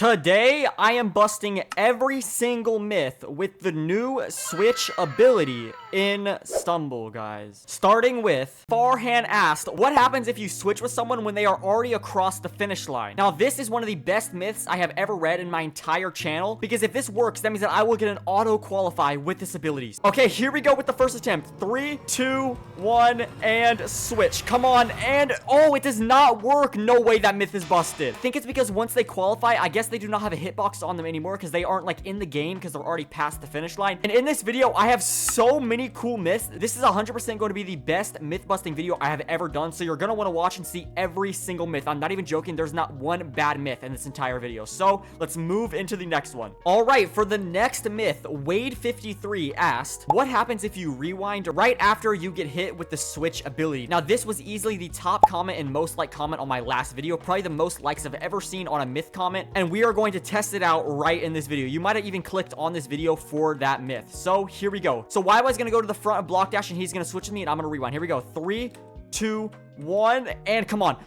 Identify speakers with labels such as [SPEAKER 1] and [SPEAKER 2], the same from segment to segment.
[SPEAKER 1] Today, I am busting every single myth with the new switch ability in Stumble, guys. Starting with, Farhan asked, what happens if you switch with someone when they are already across the finish line? Now, this is one of the best myths I have ever read in my entire channel, because if this works, that means that I will get an auto-qualify with this ability. Okay, here we go with the first attempt. 3, 2, 1, and switch. Come on, and oh, it does not work. No way that myth is busted. I think it's because once they qualify, I guess they do not have a hitbox on them anymore because they aren't like in the game because they're already past the finish line. And in this video, I have so many cool myths. This is 100% going to be the best myth busting video I have ever done. So you're going to want to watch and see every single myth. I'm not even joking. There's not one bad myth in this entire video. So let's move into the next one. All right, for the next myth, Wade53 asked, what happens if you rewind right after you get hit with the switch ability? Now, this was easily the top comment and most liked comment on my last video, probably the most likes I've ever seen on a myth comment, and we are going to test it out right in this video. You might have even clicked on this video for that myth. So here we go. So YY's gonna go to the front of block dash and he's gonna switch with me and I'm gonna rewind. Here we go. 3, 2, 1, and come on,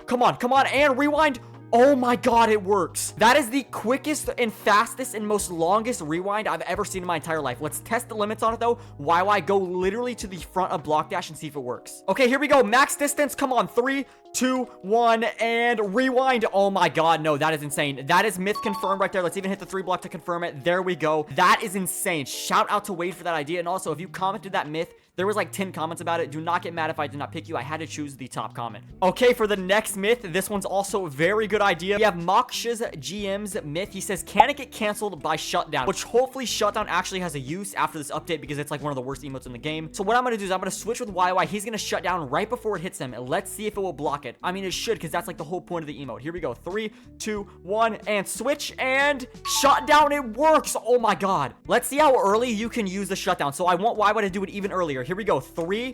[SPEAKER 1] and rewind. Oh my god, it works. That is the quickest and fastest and most longest rewind I've ever seen in my entire life. Let's test the limits on it though. YY, go literally to the front of block dash and see if it works. Okay, here we go. Max distance. Come on. 3, 2, 1, and rewind. Oh my god, no, that is insane. That is myth confirmed right there. Let's even hit the 3 block to confirm it. There we go. That is insane. Shout out to Wade for that idea. And also, if you commented that myth, there was like 10 comments about it. Do not get mad if I did not pick you. I had to choose the top comment. Okay, for the next myth, this one's also a very good idea. We have Moksha's GM's myth. He says, can it get canceled by shutdown? Which hopefully shutdown actually has a use after this update because it's like one of the worst emotes in the game. So what I'm going to do is I'm going to switch with YY. He's going to shut down right before it hits him. And let's see if it will block it. I mean, it should because that's like the whole point of the emote. Here we go. 3, 2, 1, and switch and shutdown. It works. Oh my god. Let's see how early you can use the shutdown. So I want YY to do it even earlier. Here we go. 3,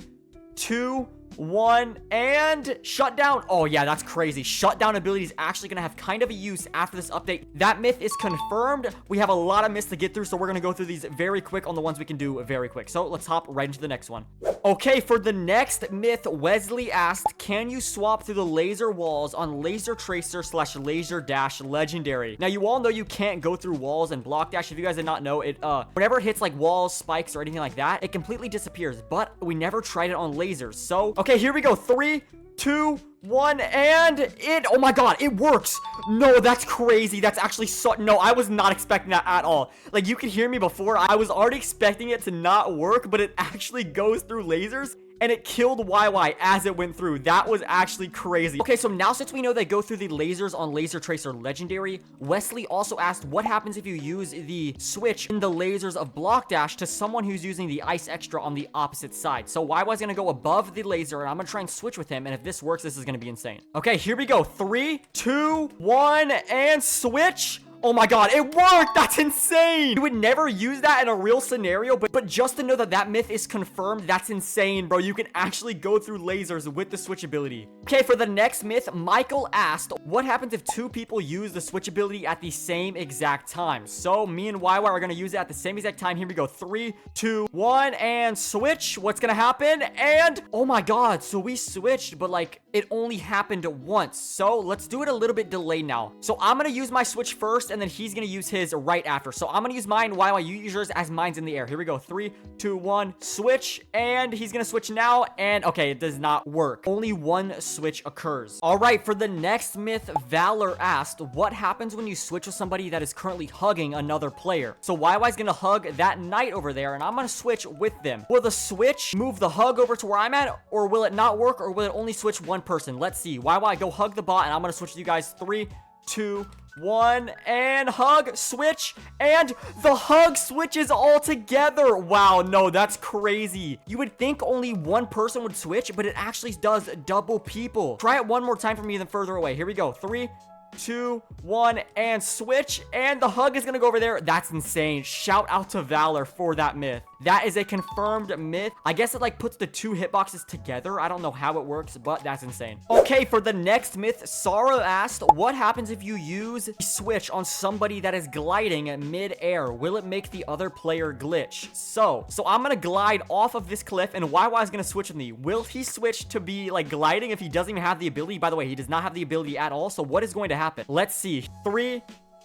[SPEAKER 1] 2, 1, and shut down. Oh yeah, that's crazy. Shutdown ability is actually gonna have kind of a use after this update. That myth is confirmed. We have a lot of myths to get through, so we're gonna go through these very quick on the ones we can do very quick. So let's hop right into the next one. Okay, for the next myth, Wesley asked, can you swap through the laser walls on laser tracer / laser dash legendary? Now, you all know you can't go through walls and block dash. If you guys did not know it, whenever it hits like walls, spikes, or anything like that, it completely disappears, but we never tried it on lasers. So okay, here we go. 3, 2, 1, and it, oh my god, it works. No, that's crazy. That's actually so, no, I was not expecting that at all. Like, you could hear me before. I was already expecting it to not work, but it actually goes through lasers. And it killed YY as it went through. That was actually crazy. Okay, so now since we know they go through the lasers on Laser Tracer Legendary, Wesley also asked, what happens if you use the switch in the lasers of Block Dash to someone who's using the Ice Extra on the opposite side? So YY's gonna go above the laser, and I'm gonna try and switch with him, and if this works, this is gonna be insane. Okay, here we go. 3, 2, 1, and switch. Oh my god, it worked! That's insane! You would never use that in a real scenario, but just to know that that myth is confirmed, that's insane, bro. You can actually go through lasers with the switch ability. Okay, for the next myth, Michael asked, what happens if 2 people use the switch ability at the same exact time? So me and YY are gonna use it at the same exact time. Here we go. 3, 2, 1, and switch. What's gonna happen? And oh my god, so we switched, but like it only happened once. So let's do it a little bit delayed now. So I'm gonna use my switch first, and then he's gonna use his right after. So I'm gonna use mine, YY, you use yours as mine's in the air. Here we go. 3, 2, 1, switch, and he's gonna switch now, and okay, it does not work. Only one switch occurs. All right, for the next myth, Valor asked, what happens when you switch with somebody that is currently hugging another player? So YY's gonna hug that knight over there, and I'm gonna switch with them. Will the switch move the hug over to where I'm at, or will it not work, or will it only switch one person? Let's see. YY, go hug the bot, and I'm gonna switch with you guys. 3, 2, 1, and hug, switch, and the hug switches all together. Wow, no, that's crazy. You would think only one person would switch, but it actually does double people. Try it one more time for me, then further away. Here we go. 3, 2, 1, and switch, and the hug is gonna go over there. That's insane. Shout out to Valor for that myth. That is a confirmed myth. I guess it like puts the 2 hitboxes together. I don't know how it works, but that's insane. Okay, for the next myth, Sarah asked, what happens if you use a switch on somebody that is gliding mid-air? Will it make the other player glitch? So I'm gonna glide off of this cliff, and YY is gonna switch with me. Will he switch to be like gliding if he doesn't even have the ability? By the way, he does not have the ability at all. So what is going to happen? Let's see. 3,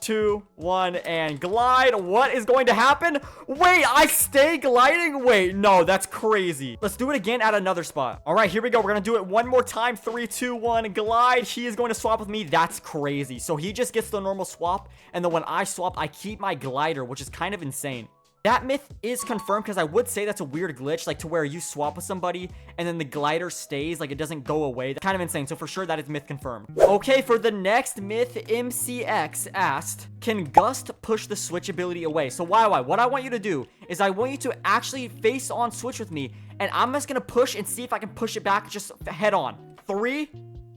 [SPEAKER 1] 2, 1, and glide. What is going to happen? Wait, I stay gliding? Wait, no, that's crazy. Let's do it again at another spot. All right, here we go. We're gonna do it one more time. 3, 2, 1, glide. He is going to swap with me. That's crazy. So he just gets the normal swap, and then when I swap, I keep my glider, which is kind of insane. That myth is confirmed because I would say that's a weird glitch, like to where you swap with somebody and then the glider stays, like it doesn't go away. That's kind of insane. So for sure that is myth confirmed. Okay, for the next myth, MCX asked, can Gust push the switch ability away? So why? What I want you to do is I want you to actually face on switch with me, and I'm just gonna push and see if I can push it back just head on. 3,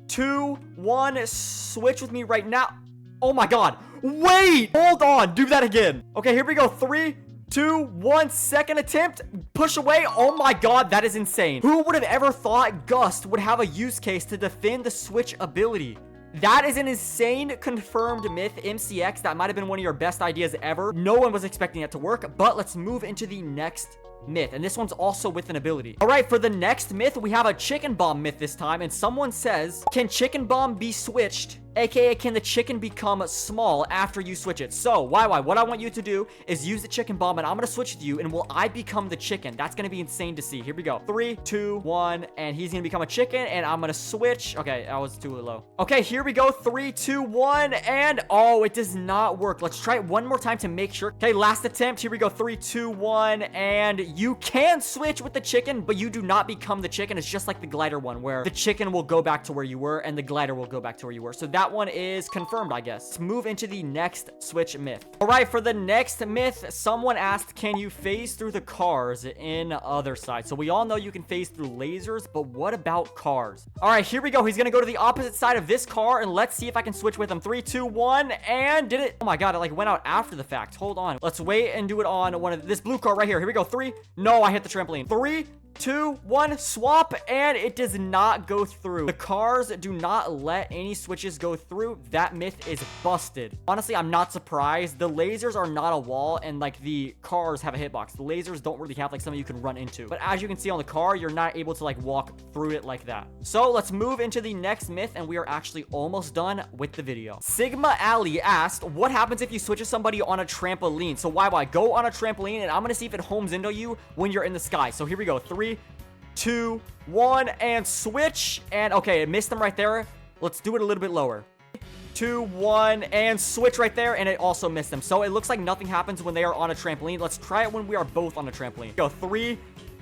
[SPEAKER 1] 2, 1, switch with me right now. Oh my god. Wait, hold on, do that again. Okay, here we go. 3, 2, 1, second attempt. Push away. Oh my god, that is insane. Who would have ever thought Gust would have a use case to defend the switch ability? That is an insane confirmed myth, MCX. That might have been one of your best ideas ever. No one was expecting it to work, but let's move into the next myth, and this one's also with an ability. All right, for the next myth, we have a chicken bomb myth this time, and someone says, can chicken bomb be switched, aka can the chicken become small after you switch it? So what I want you to do is use the chicken bomb, and I'm gonna switch with you, and will I become the chicken? That's gonna be insane to see. Here we go. 3, 2, 1, and he's gonna become a chicken, and I'm gonna switch. Okay, that was too low. Okay, here we go. 3, 2, 1, and oh, it does not work. Let's try it one more time to make sure. Okay, last attempt. Here we go. 3, 2, 1, and you can switch with the chicken, but you do not become the chicken. It's just like the glider one, where the chicken will go back to where you were and the glider will go back to where you were. So that one is confirmed, I guess. Let's move into the next switch myth. All right, for the next myth, someone asked, can you phase through the cars in other side? So we all know you can phase through lasers, but what about cars? All right, here we go. He's gonna go to the opposite side of this car, and let's see if I can switch with him. 3, 2, 1, and did it. Oh my god, it like went out after the fact. Hold on. Let's wait and do it on one of this blue car right here. Here we go. 3. No, I hit the trampoline. 3, 2, 1, swap, and it does not go through. The cars do not let any switches go through. That myth is busted. Honestly, I'm not surprised. The lasers are not a wall, and like the cars have a hitbox. The lasers don't really have like something you can run into. But as you can see on the car, you're not able to like walk through it like that. So let's move into the next myth, and we are actually almost done with the video. Sigma Alley asked, what happens if you switch with somebody on a trampoline? So why go on a trampoline, and I'm gonna see if it homes into you when you're in the sky. So here we go. 3, 2, 1, and switch. And okay, it missed them right there. Let's do it a little bit lower. 2, 1, and switch right there, and it also missed them. So it looks like nothing happens when they are on a trampoline. Let's try it when we are both on a trampoline. Go 3,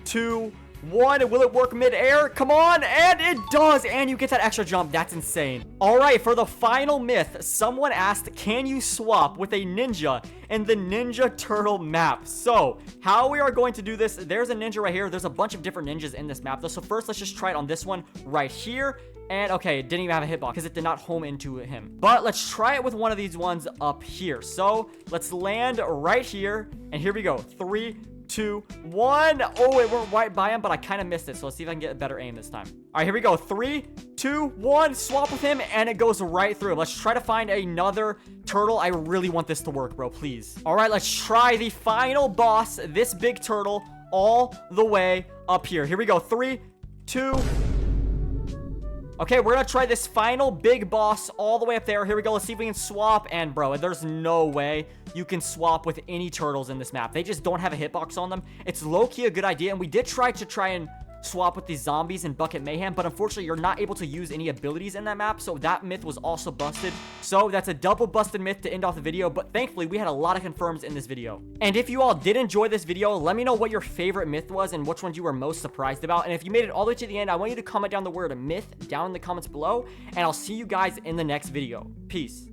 [SPEAKER 1] 2, 1. Will it work mid-air? Come on, and it does, and you get that extra jump. That's insane. All right, for the final myth, someone asked, can you swap with a ninja in the Ninja Turtle map? So how we are going to do this, there's a ninja right here. There's a bunch of different ninjas in this map though. So first, let's just try it on this one right here. And okay, it didn't even have a hitbox because it did not home into him. But let's try it with one of these ones up here. So let's land right here, and here we go. 3, 2, 1. Oh, it went right by him, but I kind of missed it. So let's see if I can get a better aim this time. All right, here we go. 3, 2, 1. Swap with him, and it goes right through him. Let's try to find another turtle. I really want this to work, bro. Please. All right, let's try the final boss, this big turtle, all the way up here. Here we go. 3, 2. Okay, we're gonna try this final big boss all the way up there. Here we go. Let's see if we can swap. And bro, there's no way you can swap with any turtles in this map. They just don't have a hitbox on them. It's low-key a good idea, and we did try and swap with these zombies in Bucket Mayhem, but unfortunately you're not able to use any abilities in that map, so that myth was also busted. So that's a double busted myth to end off the video, but thankfully we had a lot of confirms in this video. And if you all did enjoy this video, let me know what your favorite myth was and which ones you were most surprised about. And if you made it all the way to the end, I want you to comment down the word myth down in the comments below, and I'll see you guys in the next video. Peace.